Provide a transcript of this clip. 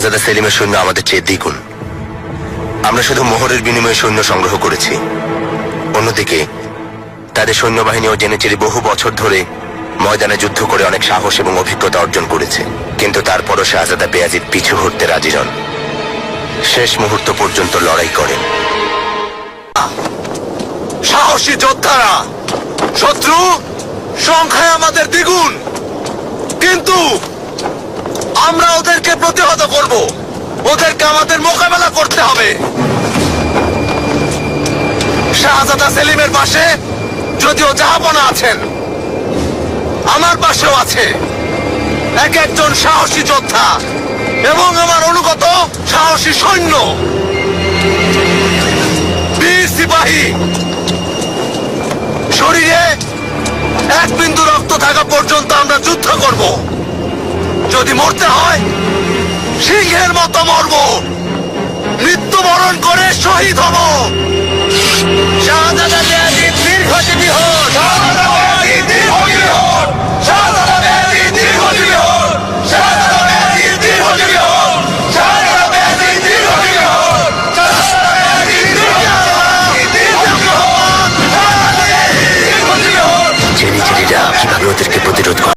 শাহজাদা সেলিমের সৈন্য আমাদের চেয়ে দ্বিগুণ। আমরা শুধু মোহরের বিনিময়ে সৈন্য সংগ্রহ করেছি। অন্যদিকে তাদের সৈন্যবাহিনীও জেনেচেরে বহু বছর ধরে ময়দানে যুদ্ধ করে অনেক সাহস এবং অভিজ্ঞতা অর্জন করেছে। কিন্তু তারপরও শাহজাদা বেয়াজিদ পিছু হটতে রাজি নন। শেষ মুহূর্ত পর্যন্ত লড়াই করেন। সাহসী যোদ্ধারা, শত্রু সংখ্যায় আমাদের দ্বিগুণ, কিন্তু আমরা ওদেরকে প্রতিহত করব। ওদেরকে আমাদের মোকাবেলা করতে হবে। শাহজাদা সেলিমের পাশে যদিও জাহাপনা আছেন, আমার পাশেও আছে এক একজন সাহসী যোদ্ধা এবং আমার অনুগত সাহসী সৈন্য, বীর সিপাহী। শরীরে এক বিন্দু রক্ত থাকা পর্যন্ত আমরা যুদ্ধ করব। যদি মরতে হয় সিংহের মতো মরব, মৃত্যুবরণ করে শহীদ হব। শাহজাদা বেয়াজিদ দীর্ঘজীবী হোক। শাহজাদা বেয়াজিদ দীর্ঘজীবী হোক। শাহজাদা বেয়াজিদ দীর্ঘজীবী হোক। শাহজাদা বেয়াজিদ দীর্ঘজীবী হোক। শাহজাদা বেয়াজিদ দীর্ঘজীবী হোক। শাহজাদা বেয়াজিদ দীর্ঘজীবী হোক। শাহজাদা বেয়াজিদ দীর্ঘজীবী হোক। জেনিচেরিরা কিভাবে ওদেরকে প্রতিরোধ করে